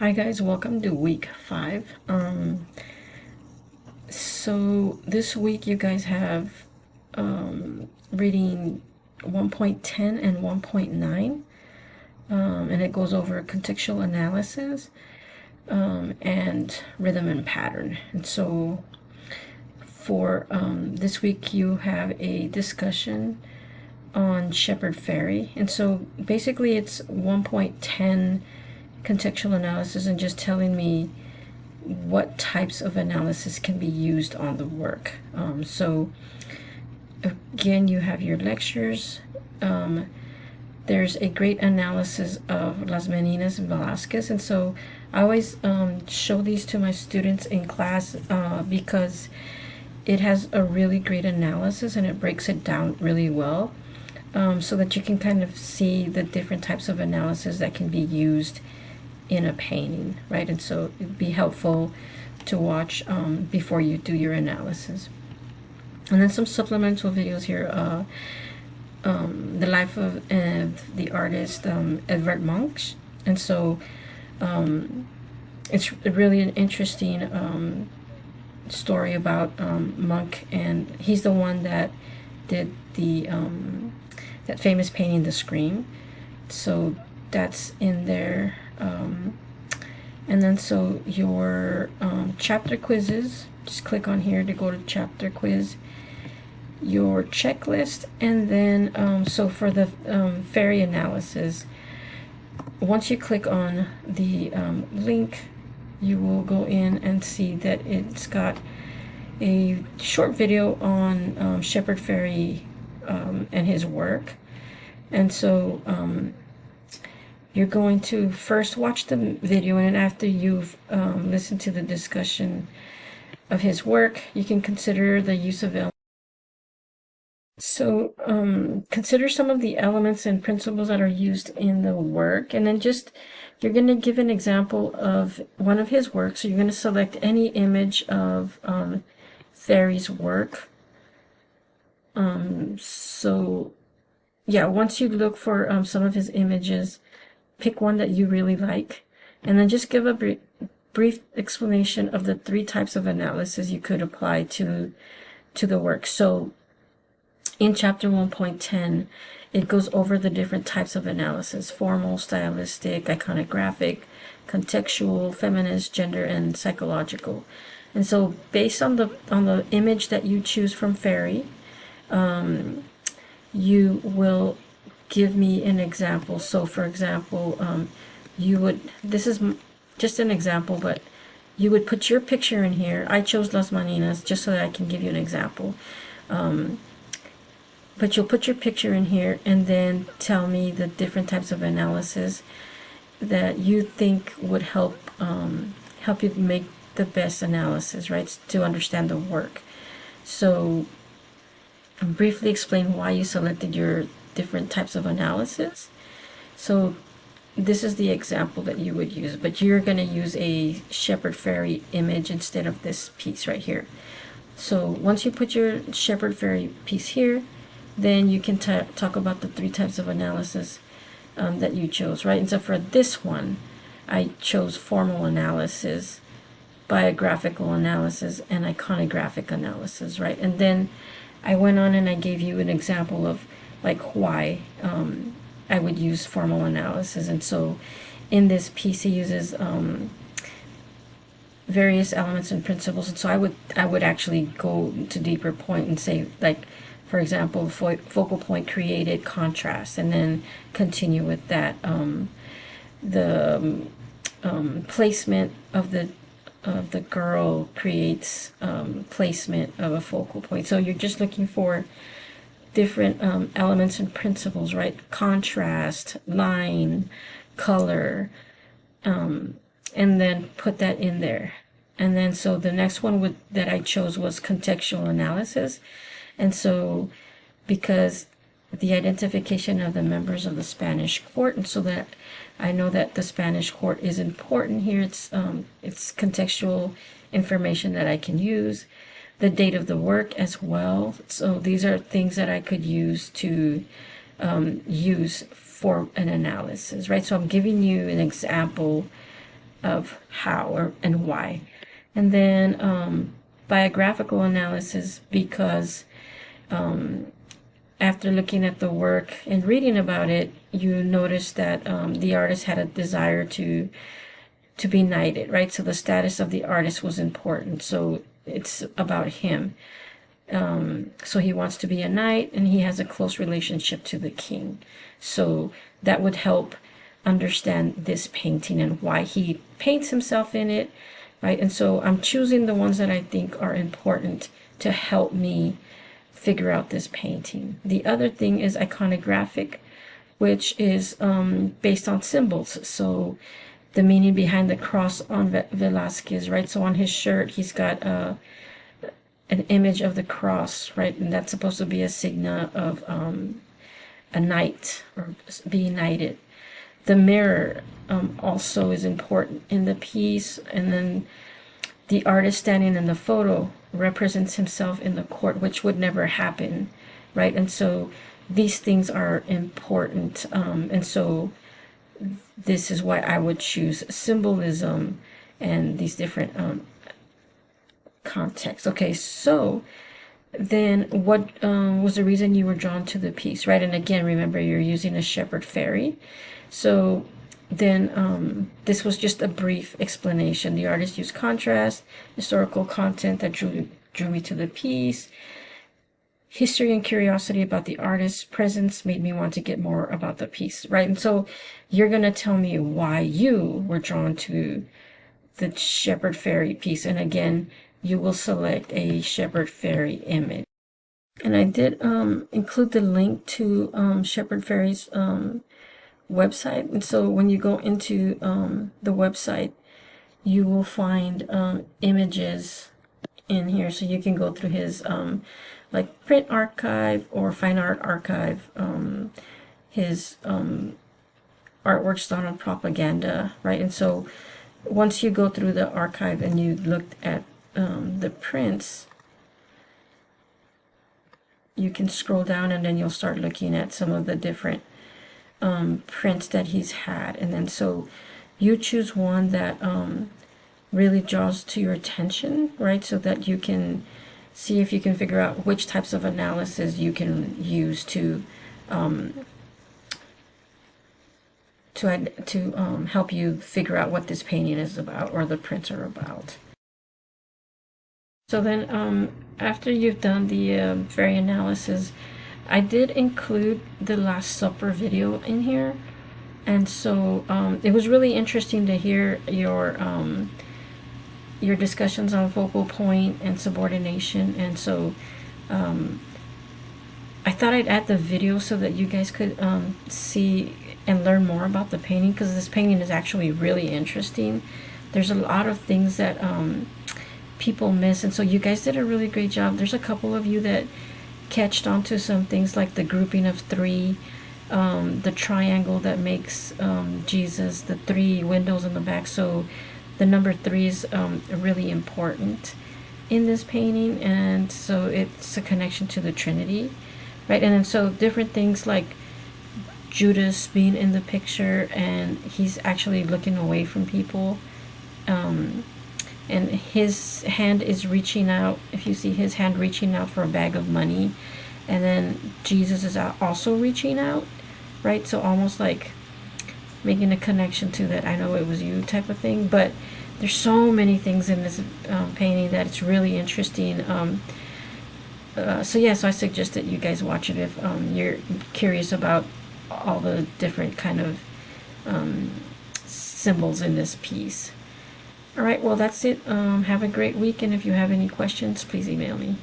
Hi guys, welcome to week 5. So this week you guys have reading 1.10 and 1.9, and it goes over contextual analysis and rhythm and pattern. And so for this week you have a discussion on Shepard Fairey, and so basically it's 1.10 contextual analysis and just telling me what types of analysis can be used on the work. So again, you have your lectures. There's a great analysis of Las Meninas and Velázquez, and so I always show these to my students in class because it has a really great analysis and it breaks it down really well, so that you can kind of see the different types of analysis that can be used in a painting, right? And so it'd be helpful to watch before you do your analysis. And then some supplemental videos here. The life of the artist Edvard Munch. And so it's really an interesting story about Munch, and he's the one that did the that famous painting, The Scream. So that's in there. And then so your chapter quizzes, just click on here to go to chapter quiz, your checklist, and then so for the Fairey analysis, once you click on the link, you will go in and see that it's got a short video on Shepard Fairey and his work. And so you're going to first watch the video, and then after you've listened to the discussion of his work, you can consider the use of elements. So consider some of the elements and principles that are used in the work, and then just you're going to give an example of one of his works. So you're going to select any image of Fairey's work. So yeah, once you look for some of his images, pick one that you really like, and then just give a brief explanation of the 3 types of analysis you could apply to the work. So in chapter 1.10, it goes over the different types of analysis: formal, stylistic, iconographic, contextual, feminist, gender, and psychological. And so based on the image that you choose from Fairey, you will give me an example. So for example, you would, this is just an example, but you would put your picture in here. I chose Las Meninas just so that I can give you an example. But you'll put your picture in here and then tell me the different types of analysis that you think would help you make the best analysis, right, to understand the work. So briefly explain why you selected your different types of analysis. So this is the example that you would use, but you're going to use a Shepard Fairey image instead of this piece right here. So once you put your Shepard Fairey piece here, then you can talk about the 3 types of analysis that you chose, right? And so for this one, I chose formal analysis, biographical analysis, and iconographic analysis, right? And then I went on and I gave you an example of like why I would use formal analysis. And so in this piece he uses various elements and principles, and so I would actually go to deeper point and say, like, for example, focal point created contrast, and then continue with that. The placement of the girl creates placement of a focal point. So you're just looking for different elements and principles, right? Contrast, line, color, and then put that in there. And then so the next one that I chose was contextual analysis. And so because the identification of the members of the Spanish court, and so that I know that the Spanish court is important here, it's contextual information that I can use. The date of the work as well. So these are things that I could use to use for an analysis, right? So I'm giving you an example of how and why. And then biographical analysis, because after looking at the work and reading about it, you notice that the artist had a desire to be knighted, right? So the status of the artist was important. So it's about him. So he wants to be a knight, and he has a close relationship to the king. So that would help understand this painting and why he paints himself in it, right? And so I'm choosing the ones that I think are important to help me figure out this painting. The other thing is iconographic, which is based on symbols. So the meaning behind the cross on Velázquez, right? So on his shirt, he's got an image of the cross, right? And that's supposed to be a sign of a knight or being knighted. The mirror also is important in the piece. And then the artist standing in the photo represents himself in the court, which would never happen, right? And so these things are important. And so this is why I would choose symbolism and these different contexts. Okay, so then what was the reason you were drawn to the piece, right? And again, remember, you're using a Shepard Fairey. So then this was just a brief explanation. The artist used contrast, historical content that drew me to the piece. History and curiosity about the artist's presence made me want to get more about the piece, right? And so you're going to tell me why you were drawn to the Shepard Fairey piece. And again, you will select a Shepard Fairey image. And I did include the link to Shepard Fairey's website. And so when you go into the website, you will find images in here. So you can go through his like print archive or fine art archive, his artworks done on propaganda, right? And so once you go through the archive and you looked at the prints, you can scroll down and then you'll start looking at some of the different prints that he's had. And then so you choose one that really draws to your attention, right? So that you can see if you can figure out which types of analysis you can use to help you figure out what this painting is about or the prints are about. So then after you've done the Fairey analysis, I did include the Last Supper video in here. And so it was really interesting to hear your discussions on focal point and subordination. And so I thought I'd add the video so that you guys could see and learn more about the painting, because this painting is actually really interesting. There's a lot of things that people miss, and so you guys did a really great job. There's a couple of you that catched onto some things like the grouping of three, the triangle that makes Jesus, the three windows in the back. So the number 3 is really important in this painting, and so it's a connection to the Trinity, right? And then so different things like Judas being in the picture and he's actually looking away from people, and his hand is reaching out. If you see his hand reaching out for a bag of money, and then Jesus is also reaching out, right? So almost like making a connection to that "I know it was you" type of thing. But there's so many things in this painting that it's really interesting. So yeah, so I suggest that you guys watch it if you're curious about all the different kind of symbols in this piece. All right, well, that's it. Have a great week, and if you have any questions, please email me.